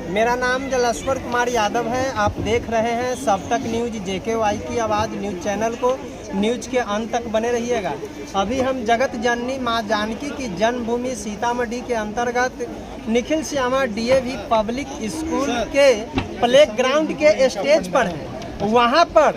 मेरा नाम जलेश्वर कुमार यादव है। आप देख रहे हैं सब तक न्यूज JKY की आवाज़ न्यूज़ चैनल को। न्यूज के अंत तक बने रहिएगा। अभी हम जगत जननी माँ जानकी की जन्मभूमि सीतामढ़ी के अंतर्गत Nikhil Shyama DAV public school के प्लेग्राउंड के स्टेज पर हैं। वहाँ पर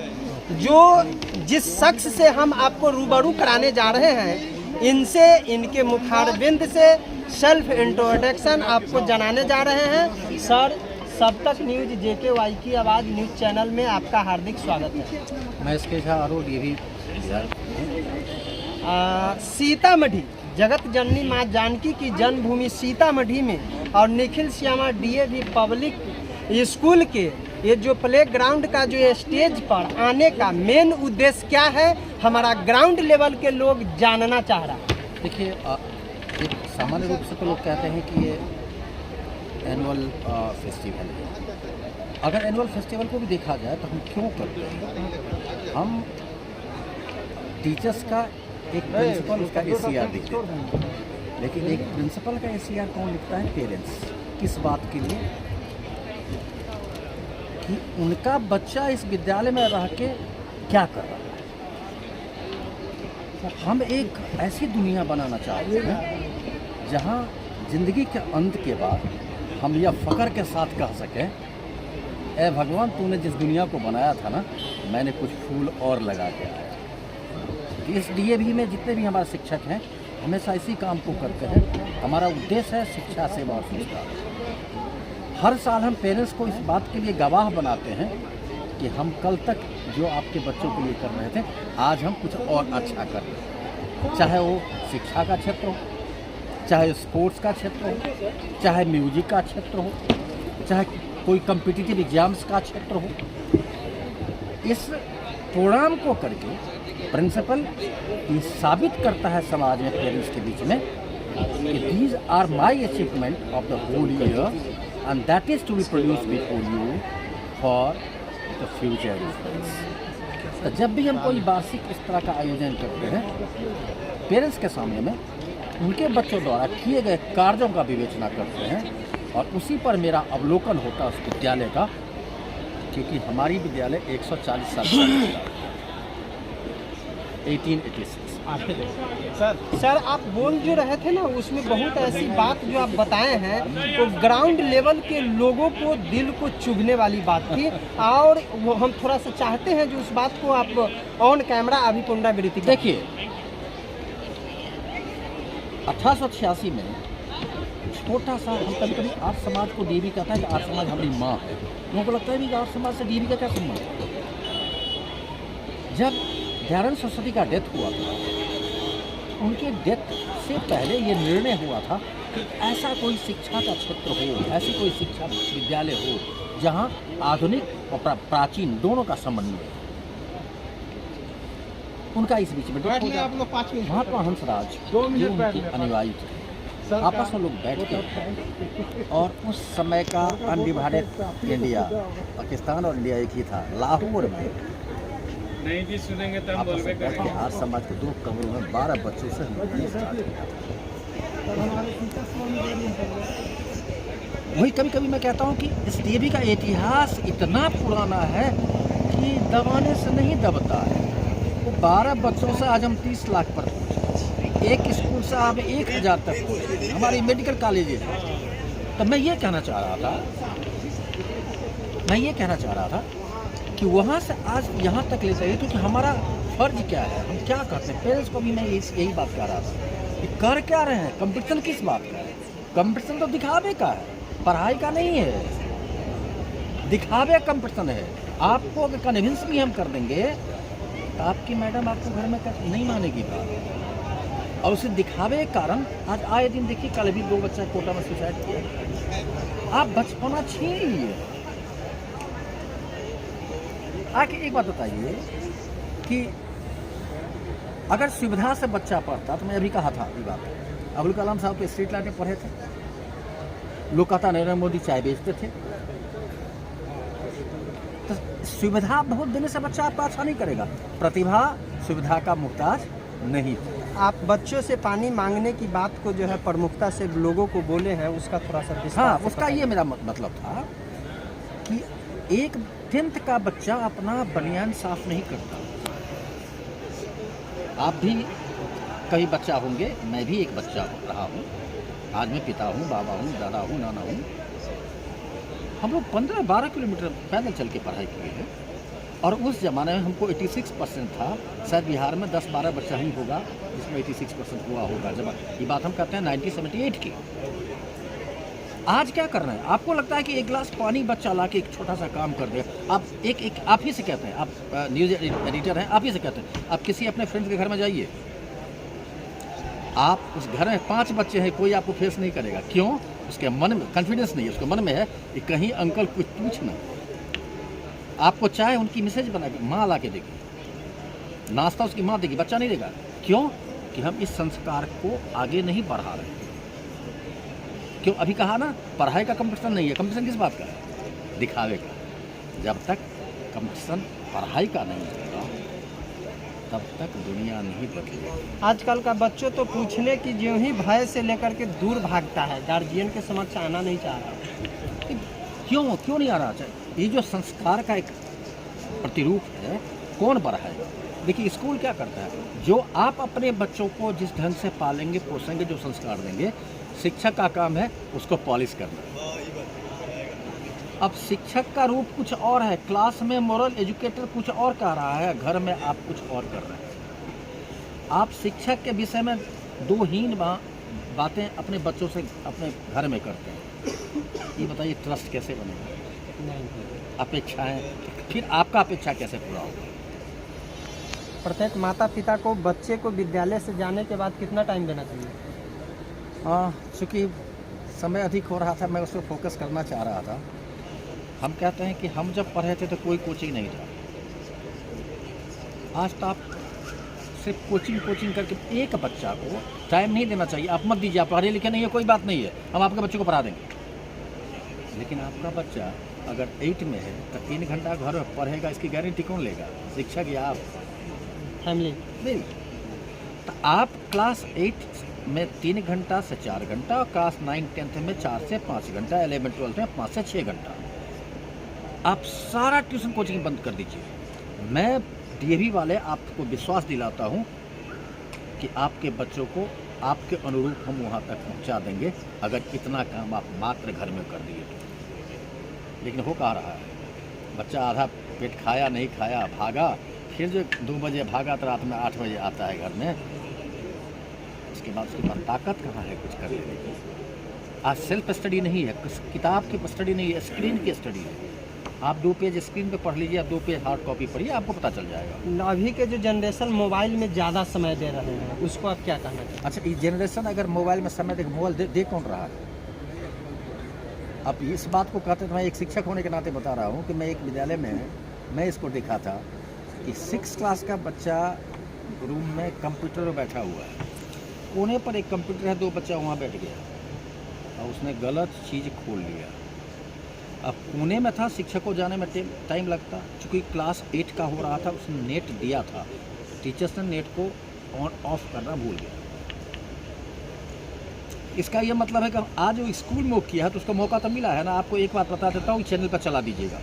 जिस शख्स से हम आपको रूबरू कराने जा रहे हैं, इनसे इनके मुखारबिंद से सेल्फ इंट्रोडक्शन आपको जनाने जा रहे हैं। सर, सब तक न्यूज JKY की आवाज़ न्यूज़ चैनल में आपका हार्दिक स्वागत है। मैं इसके DAV सीतामढ़ी जगत जननी माँ जानकी की जन्मभूमि सीतामढ़ी में और Nikhil Shyama DAV public school के ये जो प्ले ग्राउंड का जो स्टेज पर आने का मेन उद्देश्य क्या है, हमारा ग्राउंड लेवल के लोग जानना चाह रहा है। देखिए, एक सामान्य रूप से तो लोग कहते हैं कि ये एनुअल फेस्टिवल है। अगर एनुअल फेस्टिवल को भी देखा जाए तो हम क्यों करते हैं? हम टीचर्स का एक प्रिंसिपल उसका ACR लिख देते हैं, लेकिन एक प्रिंसिपल का ACR कौन लिखता है? पेरेंट्स। किस बात के लिए? कि उनका बच्चा इस विद्यालय में रह के क्या कर रहा है। हम एक ऐसी दुनिया बनाना चाहते हैं जहां ज़िंदगी के अंत के बाद हम यह फ़ख्र के साथ कह सकें, ऐ भगवान तूने जिस दुनिया को बनाया था ना, मैंने कुछ फूल और लगा के आया। इस DAV में जितने भी हमारे शिक्षक हैं हमेशा इसी काम को करते हैं। हमारा उद्देश्य है शिक्षा, सेवा और संस्कार। हर साल हम पेरेंट्स को इस बात के लिए गवाह बनाते हैं कि हम कल तक जो आपके बच्चों के लिए कर रहे थे, आज हम कुछ और अच्छा कर रहे हैं। चाहे वो शिक्षा का क्षेत्र हो, चाहे स्पोर्ट्स का क्षेत्र हो, चाहे म्यूजिक का क्षेत्र हो, चाहे कोई कॉम्पिटिटिव एग्जाम्स का क्षेत्र हो। इस प्रोग्राम को करके प्रिंसिपल ये साबित करता है समाज में, पेरेंट्स के बीच में, कि these are my achievement of the whole year and that is to be produced before you for the future reference। तो जब भी हम कोई वार्षिक इस तरह का आयोजन करते हैं, पेरेंट्स के सामने में उनके बच्चों द्वारा किए गए कार्यों का विवेचना करते हैं और उसी पर मेरा अवलोकन होता है उस विद्यालय का, क्योंकि हमारी विद्यालय 140 साल 1886। सर, आप बोल जो रहे थे ना, उसमें बहुत ऐसी बात जो आप बताए हैं तो ग्राउंड लेवल के लोगों को दिल को चुभने वाली बात थी, और वो हम थोड़ा सा चाहते हैं जो उस बात को आप ऑन कैमरा अभी पुनरावृत्ति देखिए। 1886 में छोटा सा, हम कभी कभी आर्य समाज को DAV कहता है कि आर्य समाज हमारी माँ है। लोगों को लगता है कि आर्य समाज से DAV का क्या संबंध है? जब दयानंद सरस्वती का डेथ हुआ था, उनके डेथ से पहले ये निर्णय हुआ था कि ऐसा कोई शिक्षा का क्षेत्र हो, ऐसी कोई शिक्षा विद्यालय हो जहां आधुनिक और प्राचीन दोनों का समन्वय। उनका इस बीच में महात्मा हंसराज उनके अनुयायी थे, आपस में लोग बैठ के, और उस समय का अनडिवाइडेड इंडिया, पाकिस्तान और इंडिया एक ही था, लाहौर में नहीं जी सुनेंगे तो हम बोलबे करेंगे। आज समाज के 2 कमरों में 12 बच्चों से वही कभी कभी मैं कहता हूँ कि इस DAV का इतिहास इतना पुराना है कि दबाने से नहीं दबता है। वो 12 बच्चों से आज हम 30 लाख पर पहुँचे, एक स्कूल से आप 1000 तक पहुँचे, हमारी मेडिकल कॉलेजेस। तो मैं ये कहना चाह रहा था कि वहाँ से आज यहाँ तक ले जाइए, क्योंकि हमारा फर्ज क्या है, हम क्या करते हैं। पेरेंट्स को भी मैं यही बात कह रहा था कि कर क्या रहे हैं, कंपटीशन किस बात का है? कंपटीशन तो दिखावे का है, पढ़ाई का नहीं है। दिखावे कंपटीशन है। आपको अगर कन्विंस भी हम कर देंगे तो आपकी मैडम आपको घर में नहीं मानेगी बात, और उसे दिखावे के कारण आज आए दिन देखिए, कल भी 2 बच्चा कोटा में सुसाइड किया। आप बचपना छीन लिए। आके एक बात बताइए कि अगर सुविधा से बच्चा पढ़ता, तो मैं अभी कहा था ये बात, अब्दुल कलाम साहब के स्ट्रीट लाइट में पढ़े थे, लोग कहता नरेंद्र मोदी चाय बेचते थे। तो सुविधा बहुत देने से बच्चा आपका अच्छा नहीं करेगा। प्रतिभा सुविधा का मुहताज नहीं। हाँ। आप बच्चों से पानी मांगने की बात को जो है प्रमुखता से लोगों को बोले हैं, उसका थोड़ा सा विस्तार हाँ, से उसका बताइए। ये मेरा मतलब था कि एक 10th का बच्चा अपना बनियान साफ नहीं करता। आप भी कई बच्चा होंगे, मैं भी एक बच्चा रहा हूँ। आज मैं पिता हूँ, बाबा हूँ, दादा हूँ, नाना हूँ। हम लोग 15-12 किलोमीटर पैदल चल के पढ़ाई किए हैं, और उस ज़माने में हमको 86% था। शायद बिहार में 10-12 बच्चा ही होगा जिसमें 86% हुआ होगा। जब ये बात हम कहते हैं 1978 की। आज क्या कर रहे हैं? आपको लगता है कि एक गिलास पानी बच्चा ला के एक छोटा सा काम कर दे। आप आप ही से कहते हैं, आप न्यूज़ एडिटर हैं, आप ही से कहते हैं, आप किसी अपने फ्रेंड्स के घर में जाइए, आप उस घर में 5 बच्चे हैं, कोई आपको फेस नहीं करेगा। क्यों? उसके मन में कॉन्फिडेंस नहीं है, उसके मन में है कि कहीं अंकल कुछ पूछना। आपको चाय उनकी मिसेज बना के माँ ला के देगी, नाश्ता उसकी माँ देगी, बच्चा नहीं देगा। क्यों? कि हम इस संस्कार को आगे नहीं बढ़ा रहे। क्यों? अभी कहा ना, पढ़ाई का कंपटीशन नहीं है। कंपटीशन किस बात का है? दिखावे का। जब तक कंपटीशन पढ़ाई का नहीं होगा, तब तक दुनिया नहीं बदलेगी। आजकल का बच्चों तो पूछने की ज्यों ही भय से लेकर के दूर भागता है, गार्जियन के समक्ष आना नहीं चाह रहा। क्यों नहीं आ रहा? चाहिए ये जो संस्कार का एक प्रतिरूप है, कौन बढ़ाएगा? देखिए, स्कूल क्या करता है, जो आप अपने बच्चों को जिस ढंग से पालेंगे, पोसेंगे, जो संस्कार देंगे, शिक्षक का काम है उसको पॉलिश करना। अब शिक्षक का रूप कुछ और है, क्लास में मॉरल एजुकेटर कुछ और कह रहा है, घर में आप कुछ और कर रहे हैं। आप शिक्षक के विषय में दो हीन बातें अपने बच्चों से अपने घर में करते हैं। ये बताइए, ट्रस्ट कैसे बनेगा? अपेक्षाएं, फिर आपका अपेक्षा कैसे पूरा होगा? प्रत्येक माता पिता को बच्चे को विद्यालय से जाने के बाद कितना टाइम देना चाहिए? चूँकि समय अधिक हो रहा था, मैं उस पर फोकस करना चाह रहा था। हम कहते हैं कि हम जब पढ़े थे तो कोई कोचिंग नहीं था। आज तो आप सिर्फ कोचिंग करके एक बच्चा को टाइम नहीं देना चाहिए। आप मत दीजिए, आप पढ़े लिखे नहीं है, कोई बात नहीं है, हम आपके बच्चे को पढ़ा देंगे। लेकिन आपका बच्चा अगर 8 में है तो 3 घंटा घर में पढ़ेगा, इसकी गारंटी कौन लेगा? शिक्षक या आप? फैमिली नहीं। तो आप क्लास 8 में 3 घंटा से 4 घंटा, और क्लास 9-10 में 4 से 5 घंटा, 11-12 में 5 से 6 घंटा, आप सारा ट्यूशन कोचिंग बंद कर दीजिए। मैं डीएवी वाले आपको विश्वास दिलाता हूँ कि आपके बच्चों को आपके अनुरूप हम वहाँ तक पहुँचा देंगे, अगर इतना काम आप मात्र घर में कर दिए तो। लेकिन हो कहाँ रहा है? बच्चा आधा पेट खाया नहीं खाया, भागा, फिर जो 2 बजे भागा तो रात में 8 बजे आता है घर में। उसके बाद उसके पास ताकत कहाँ है कुछ कर लेने की? आज सेल्फ स्टडी नहीं है, किताब की स्टडी नहीं है, स्क्रीन की स्टडी है। आप 2 पेज स्क्रीन पे पढ़ लीजिए, आप 2 पेज हार्ड कॉपी पढ़िए, आपको पता चल जाएगा। अभी के जो जनरेशन मोबाइल में ज़्यादा समय दे रहे हैं, उसको आप क्या कहना चाहते हैं? अच्छा, ये जनरेशन अगर मोबाइल में समय दे, मोबाइल दे कौन रहा है? अब इस बात को कहते तो मैं एक शिक्षक होने के नाते बता रहा हूँ कि मैं एक विद्यालय में मैं इसको देखा था कि 6th क्लास का बच्चा रूम में कंप्यूटर पर बैठा हुआ है, कोने पर एक कंप्यूटर है, 2 बच्चा वहाँ बैठ गया और उसने गलत चीज़ खोल लिया। अब कोने में था, शिक्षक को जाने में टाइम लगता, चूँकि क्लास 8 का हो रहा था, उसने नेट दिया था, टीचर्स ने नेट को ऑन ऑफ करना भूल गया। इसका ये मतलब है कि आज जो स्कूल में किया है तो उसका मौका तो मिला है ना। आपको एक बात बता देता हूँ, चैनल पर चला दीजिएगा,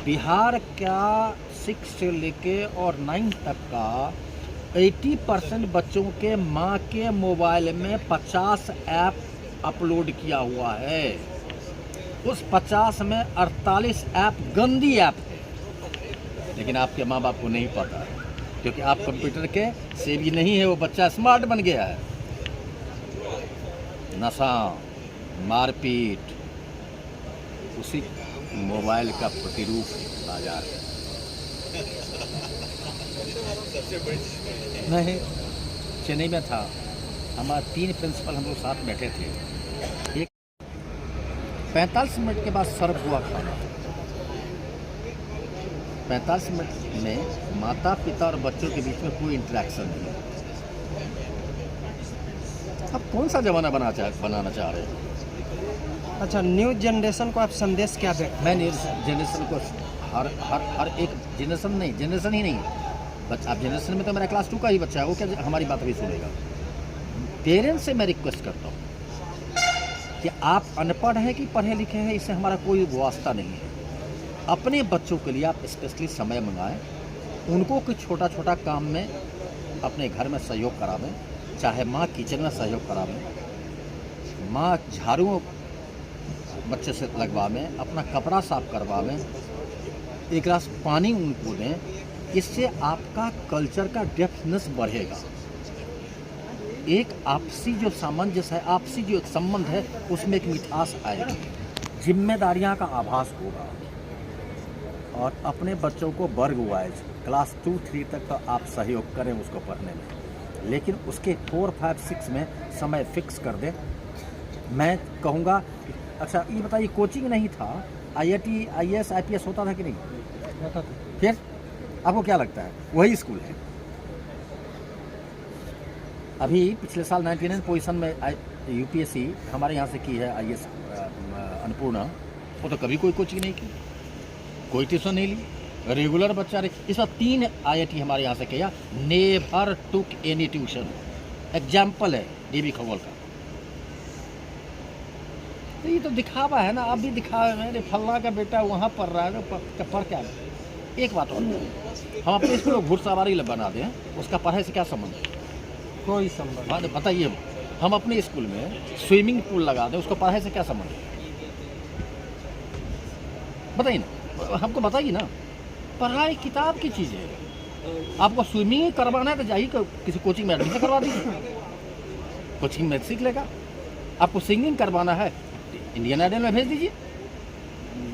बिहार का 6 से लेके और 9 तक का 80% बच्चों के माँ के मोबाइल में 50 ऐप अपलोड किया हुआ है। उस 50 में 48 ऐप गंदी ऐप है, लेकिन आपके माँ बाप को नहीं पता है, क्योंकि आप कंप्यूटर के सेवी नहीं है। वो बच्चा स्मार्ट बन गया है। नशा, मारपीट, उसी मोबाइल का प्रतिरूप बाजार है। नहीं, चेन्नई में था, हमारे 3 प्रिंसिपल हम लोग साथ बैठे थे। एक 45 मिनट के बाद सर्व हुआ खाना। 45 मिनट में माता पिता और बच्चों के बीच में कोई इंटरेक्शन नहीं। अब कौन सा ज़माना बनाना चाह रहे हैं? अच्छा, न्यू जनरेशन को आप संदेश क्या दें? मैं न्यू जनरेशन को हर एक जनरेशन ही नहीं, आप जनरेशन में तो मेरा क्लास 2 का ही बच्चा है, वो क्या हमारी बात भी सुनेगा। पेरेंट्स से मैं रिक्वेस्ट करता हूँ कि आप अनपढ़ हैं कि पढ़े लिखे हैं, इससे हमारा कोई वास्ता नहीं है। अपने बच्चों के लिए आप स्पेशली समय मंगाएं, उनको कुछ छोटा छोटा काम में अपने घर में सहयोग करावें, चाहे माँ किचन में सहयोग करावें, माँ झाड़ू बच्चे से लगवावें, अपना कपड़ा साफ करवावें, एक गिलास पानी उनको दें। इससे आपका कल्चर का डेप्थनेस बढ़ेगा। एक आपसी जो सामंजस्य है, आपसी जो एक संबंध है, उसमें एक मिठास आएगी, जिम्मेदारियां का आभास होगा। और अपने बच्चों को वर्ग वाइज क्लास 2-3 तक तो आप सहयोग करें उसको पढ़ने में, लेकिन उसके 4, 5, 6 में समय फिक्स कर दें। मैं कहूँगा, अच्छा ये बताइए, कोचिंग नहीं था, IIT IAS IPS होता था कि नहीं होता था? फिर आपको क्या लगता है वही स्कूल है? अभी पिछले साल 99 पोजीशन में UPSC हमारे यहाँ से की है IAS अन्नपूर्णा, वो तो कभी कोई कोचिंग नहीं की, कोई ट्यूशन नहीं ली, रेगुलर बच्चा रहे। इस बार 3 IIT हमारे यहाँ से किया, never took any tuition. Example है DB खगोल का। तो ये तो दिखावा है ना, आप भी दिखावे में, फल्ला का बेटा वहाँ पढ़ रहा है तो पढ़ क्या है। एक बात और, हम अपने स्कूल को घुड़सवारी बना दें, उसका पढ़ाई से क्या संबंध है? कोई संबंध। हाँ बताइए, हम अपने स्कूल में स्विमिंग पूल लगा दें, उसको पढ़ाई से क्या संबंध है? बताइए ना, हमको बताइए ना। पढ़ाई किताब की चीज़ है। आपको स्विमिंग करवाना है तो जाइए किसी कोचिंग में एडमिशन करवा दीजिए, कोचिंग में सीख लेगा। आपको सिंगिंग करवाना है, इंडियन आइडल में भेज दीजिए।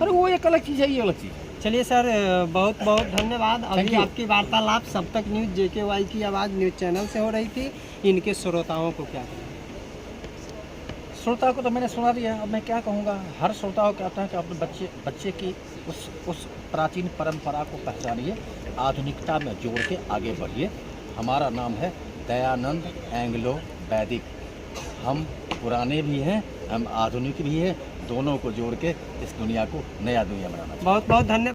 अरे वो एक अलग चीज़ है, ये अलग चीज़। चलिए सर, बहुत बहुत धन्यवाद। अभी Thank you. आपकी वार्तालाप सब तक न्यूज़ JKY की आवाज़ न्यूज़ चैनल से हो रही थी। इनके श्रोताओं को क्या कहें? श्रोता को तो मैंने सुना दिया, अब मैं क्या कहूँगा। हर श्रोता को कहता है कि अपने बच्चे की उस प्राचीन परंपरा को पहचानिए, आधुनिकता में जोड़ के आगे बढ़िए। हमारा नाम है दयानंद एंग्लो वैदिक। हम पुराने भी हैं, हम आधुनिक भी हैं, दोनों को जोड़ के इस दुनिया को नया दुनिया बनाना चाहिए। बहुत बहुत धन्यवाद।